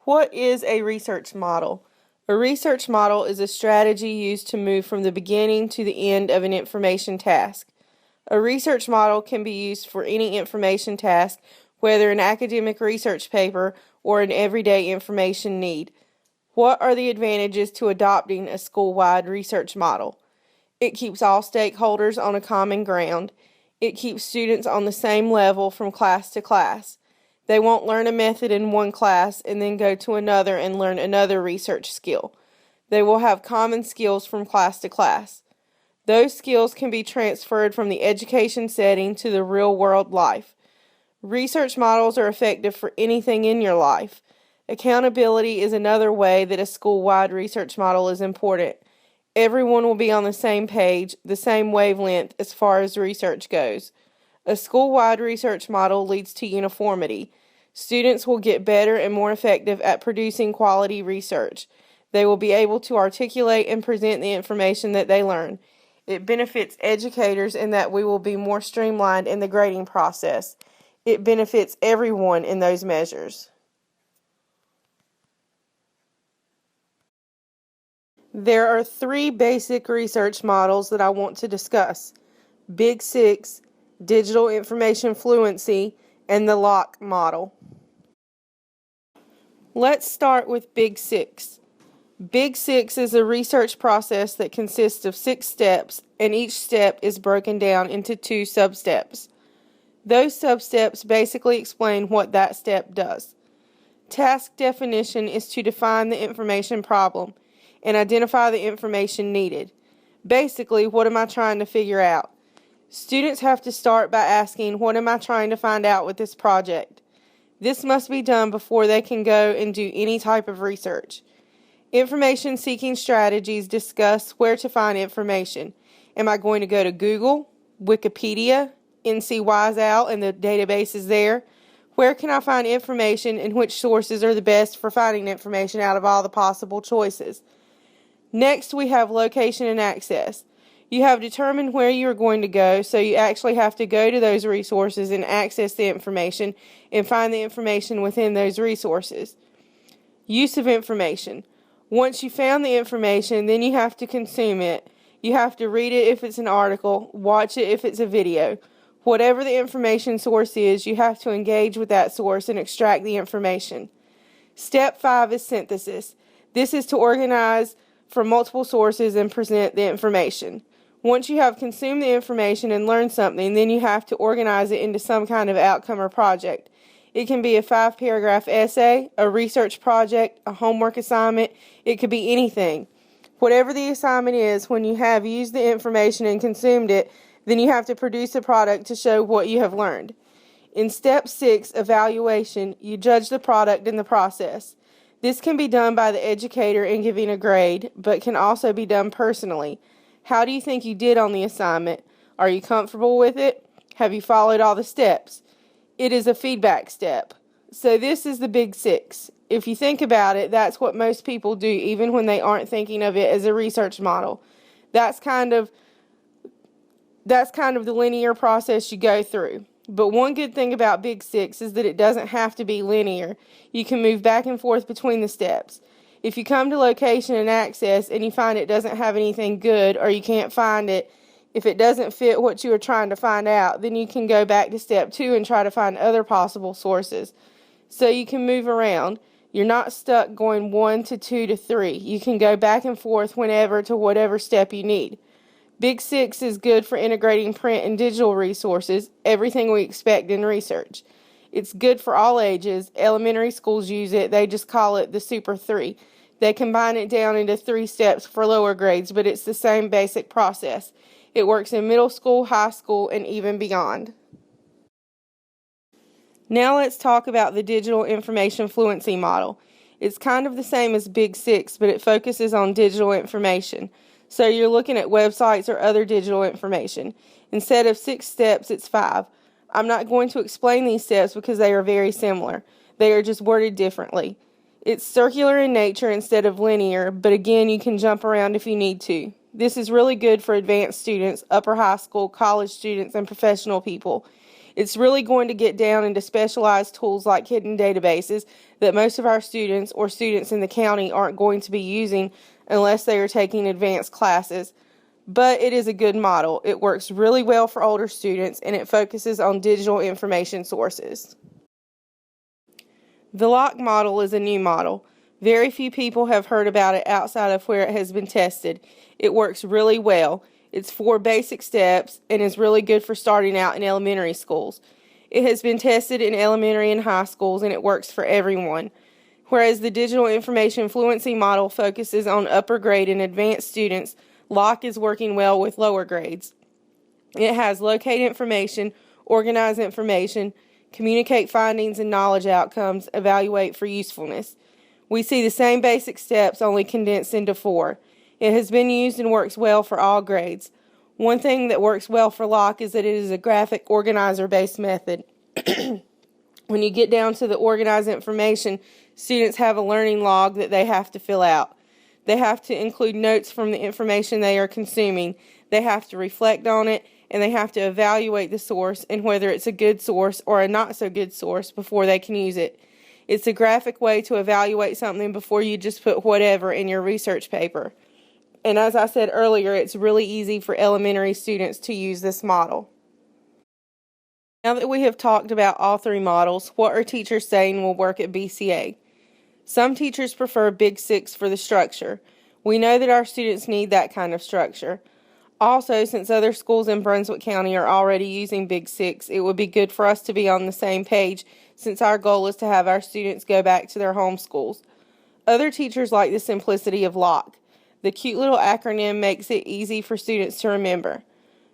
What is a research model? A research model is a strategy used to move from the beginning to the end of an information task. A research model can be used for any information task, whether an academic research paper or an everyday information need. What are the advantages to adopting a school-wide research model? It keeps all stakeholders on a common ground. It keeps students on the same level from class to class. They won't learn a method in one class and then go to another and learn another research skill. They will have common skills from class to class. Those skills can be transferred from the education setting to the real-world life. Research models are effective for anything in your life. Accountability is another way that a school-wide research model is important. Everyone will be on the same page, the same wavelength as far as research goes. A school-wide research model leads to uniformity. Students will get better and more effective at producing quality research. They will be able to articulate and present the information that they learn. It benefits educators in that we will be more streamlined in the grading process. It benefits everyone in those measures. There are 3 basic research models that I want to discuss: Big Six, Digital Information Fluency, and the LOCK model. Let's start with Big Six. Big Six is a research process that consists of 6 steps, and each step is broken down into 2 sub-steps. Those sub-steps basically explain what that step does. Task definition is to define the information problem and identify the information needed. Basically, what am I trying to figure out? Students have to start by asking, what am I trying to find out with this project? This must be done before they can go and do any type of research. Information seeking strategies discuss where to find information. Am I going to go to Google, Wikipedia, NC WiseOwl, and the databases there? Where can I find information, and which sources are the best for finding information out of all the possible choices? Next, we have location and access. You have determined where you are going to go, so you actually have to go to those resources and access the information and find the information within those resources. Use of information. Once you found the information, then you have to consume it. You have to read it if it's an article, watch it if it's a video. Whatever the information source is, you have to engage with that source and extract the information. Step 5 is synthesis. This is to organize from multiple sources and present the information. Once you have consumed the information and learned something, then you have to organize it into some kind of outcome or project. It can be a 5-paragraph essay, a research project, a homework assignment. It could be anything. Whatever the assignment is, when you have used the information and consumed it, then you have to produce a product to show what you have learned. In step 6, evaluation, you judge the product in the process. This can be done by the educator in giving a grade, but can also be done personally. How do you think you did on the assignment? Are you comfortable with it? Have you followed all the steps? It is a feedback step. So this is the Big Six. If you think about it, that's what most people do, even when they aren't thinking of it as a research model. That's kind of the linear process you go through. But one good thing about Big Six is that it doesn't have to be linear. You can move back and forth between the steps. If you come to location and access and you find it doesn't have anything good, or you can't find it, if it doesn't fit what you were trying to find out, then you can go back to step 2 and try to find other possible sources. So you can move around. You're not stuck going 1 to 2 to 3. You can go back and forth whenever to whatever step you need. Big Six is good for integrating print and digital resources, everything we expect in research. It's good for all ages. Elementary schools use it. They just call it the Super 3. They combine it down into 3 steps for lower grades, but it's the same basic process. It works in middle school, high school, and even beyond. Now let's talk about the Digital Information Fluency model. It's kind of the same as Big Six, but it focuses on digital information. So you're looking at websites or other digital information. Instead of 6 steps, it's 5. I'm not going to explain these steps because they are very similar. They are just worded differently. It's circular in nature instead of linear, but again, you can jump around if you need to. This is really good for advanced students, upper high school, college students, and professional people. It's really going to get down into specialized tools like hidden databases that most of our students or students in the county aren't going to be using unless they are taking advanced classes. But it is a good model. It works really well for older students, and it focuses on digital information sources. The LOCK model is a new model. Very few people have heard about it outside of where it has been tested. It works really well. It's 4 basic steps and is really good for starting out in elementary schools. It has been tested in elementary and high schools, and it works for everyone. Whereas the digital information fluency model focuses on upper grade and advanced students, LOCK is working well with lower grades. It has locate information, organize information, communicate findings and knowledge outcomes, evaluate for usefulness. We see the same basic steps, only condensed into 4. It has been used and works well for all grades. One thing that works well for LOCK is that it is a graphic organizer-based method. When you get down to the organize information, students have a learning log that they have to fill out. They have to include notes from the information they are consuming. They have to reflect on it, and they have to evaluate the source and whether it's a good source or a not so good source before they can use it. It's a graphic way to evaluate something before you just put whatever in your research paper. And as I said earlier, it's really easy for elementary students to use this model. Now that we have talked about all 3 models, what are teachers saying will work at BCA? Some teachers prefer Big 6 for the structure. We know that our students need that kind of structure. Also, since other schools in Brunswick County are already using Big 6, it would be good for us to be on the same page since our goal is to have our students go back to their home schools. Other teachers like the simplicity of LOCK. The cute little acronym makes it easy for students to remember.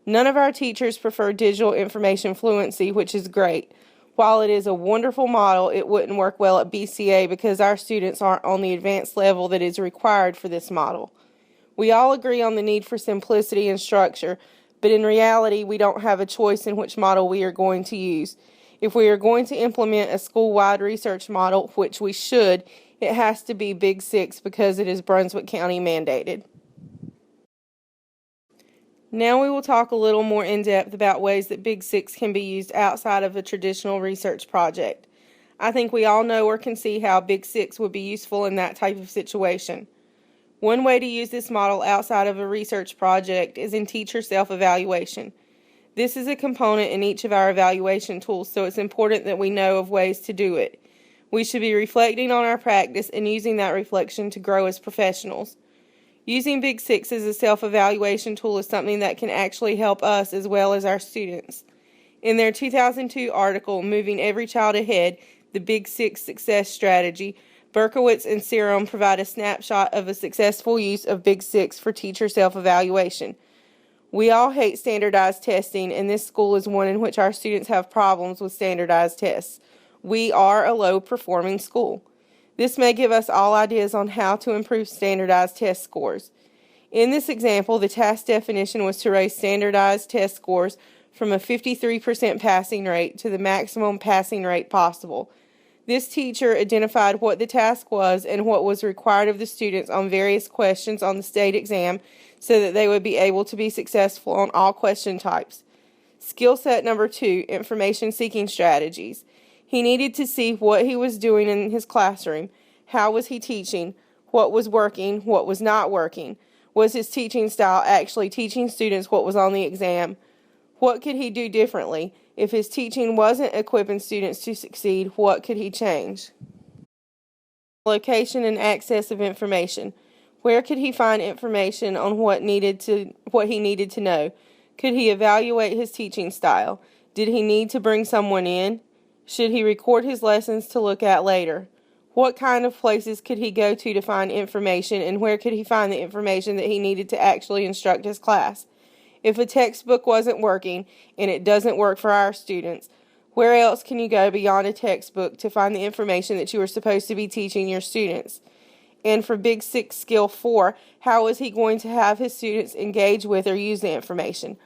None of our teachers prefer digital information fluency, which is great. While it is a wonderful model, it wouldn't work well at BCA because our students aren't on the advanced level that is required for this model. We all agree on the need for simplicity and structure, but in reality, we don't have a choice in which model we are going to use. If we are going to implement a school-wide research model, which we should, it has to be Big 6 because it is Brunswick County mandated. Now we will talk a little more in depth about ways that Big 6 can be used outside of a traditional research project. I think we all know or can see how Big 6 would be useful in that type of situation. One way to use this model outside of a research project is in teacher self-evaluation. This is a component in each of our evaluation tools, so it's important that we know of ways to do it. We should be reflecting on our practice and using that reflection to grow as professionals. Using Big 6 as a self-evaluation tool is something that can actually help us as well as our students. In their 2002 article, Moving Every Child Ahead, the Big 6 Success Strategy, Berkowitz and Serum provide a snapshot of a successful use of Big 6 for teacher self-evaluation. We all hate standardized testing, and this school is one in which our students have problems with standardized tests. We are a low-performing school. This may give us all ideas on how to improve standardized test scores. In this example, the task definition was to raise standardized test scores from a 53% passing rate to the maximum passing rate possible. This teacher identified what the task was and what was required of the students on various questions on the state exam so that they would be able to be successful on all question types. Skill set number 2, information seeking strategies. He needed to see what he was doing in his classroom. How was he teaching? What was working? What was not working? Was his teaching style actually teaching students what was on the exam? What could he do differently? If his teaching wasn't equipping students to succeed, what could he change? Location and access of information. Where could he find information on what he needed to know? Could he evaluate his teaching style? Did he need to bring someone in? Should he record his lessons to look at later? What kind of places could he go to find information, and where could he find the information that he needed to actually instruct his class? If a textbook wasn't working, and it doesn't work for our students, where else can you go beyond a textbook to find the information that you are supposed to be teaching your students? And for Big 6 Skill 4, how is he going to have his students engage with or use the information?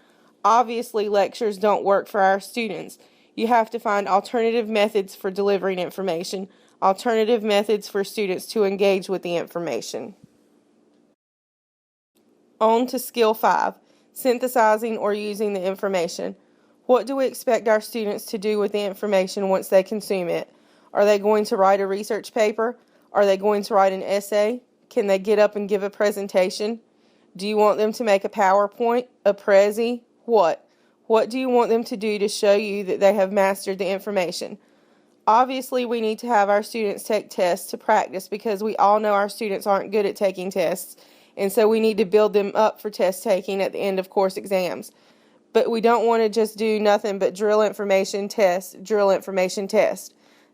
Obviously, lectures don't work for our students. You have to find alternative methods for delivering information, alternative methods for students to engage with the information. On to Skill 5, synthesizing or using the information. What do we expect our students to do with the information once they consume it? Are they going to write a research paper? Are they going to write an essay? Can they get up and give a presentation? Do you want them to make a PowerPoint, a Prezi? What? What do you want them to do to show you that they have mastered the information? Obviously, we need to have our students take tests to practice because we all know our students aren't good at taking tests, and so we need to build them up for test taking at the end of course exams. But we don't want to just do nothing but drill information test.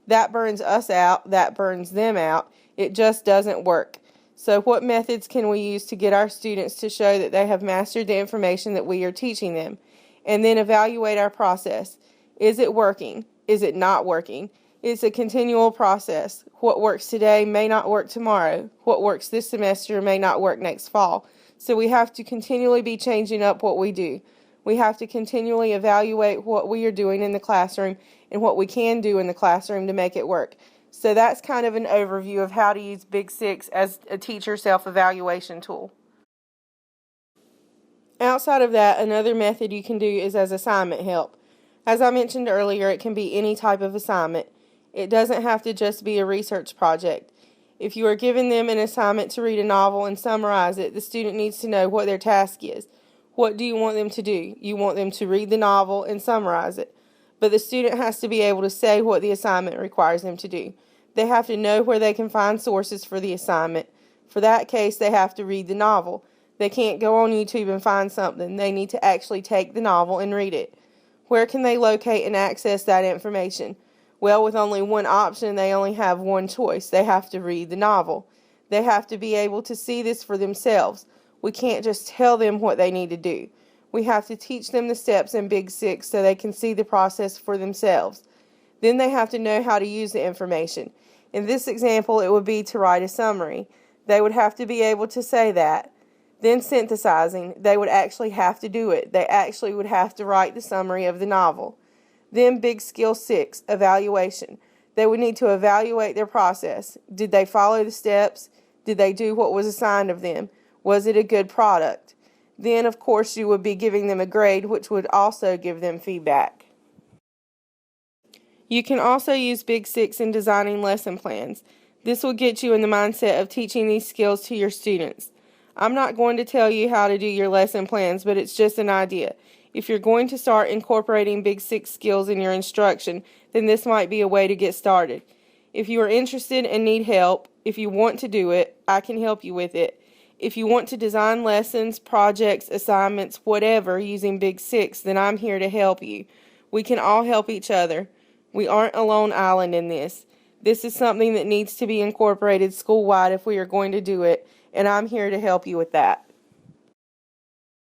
That burns us out, that burns them out. It just doesn't work. So what methods can we use to get our students to show that they have mastered the information that we are teaching them? And then evaluate our process. Is it working? Is it not working? It's a continual process. What works today may not work tomorrow. What works this semester may not work next fall. So we have to continually be changing up what we do. We have to continually evaluate what we are doing in the classroom and what we can do in the classroom to make it work. So that's kind of an overview of how to use Big Six as a teacher self-evaluation tool. Outside of that, another method you can do is as assignment help. As I mentioned earlier, it can be any type of assignment. It doesn't have to just be a research project. If you are giving them an assignment to read a novel and summarize it, the student needs to know what their task is. What do you want them to do? You want them to read the novel and summarize it. But the student has to be able to say what the assignment requires them to do. They have to know where they can find sources for the assignment. For that case, they have to read the novel. They can't go on YouTube and find something. They need to actually take the novel and read it. Where can they locate and access that information? Well, with only one option, they only have one choice. They have to read the novel. They have to be able to see this for themselves. We can't just tell them what they need to do. We have to teach them the steps in Big Six so they can see the process for themselves. Then they have to know how to use the information. In this example, it would be to write a summary. They would have to be able to say that. Then synthesizing, they would actually have to do it. They actually would have to write the summary of the novel. Then Big Skill 6, evaluation. They would need to evaluate their process. Did they follow the steps? Did they do what was assigned of them? Was it a good product? Then, of course, you would be giving them a grade, which would also give them feedback. You can also use Big Six in designing lesson plans. This will get you in the mindset of teaching these skills to your students. I'm not going to tell you how to do your lesson plans, but it's just an idea. If you're going to start incorporating Big Six skills in your instruction, then this might be a way to get started. If you are interested and need help, if you want to do it, I can help you with it. If you want to design lessons, projects, assignments, whatever, using Big Six, then I'm here to help you. We can all help each other. We aren't a lone island in this. This is something that needs to be incorporated school-wide if we are going to do it, and I'm here to help you with that.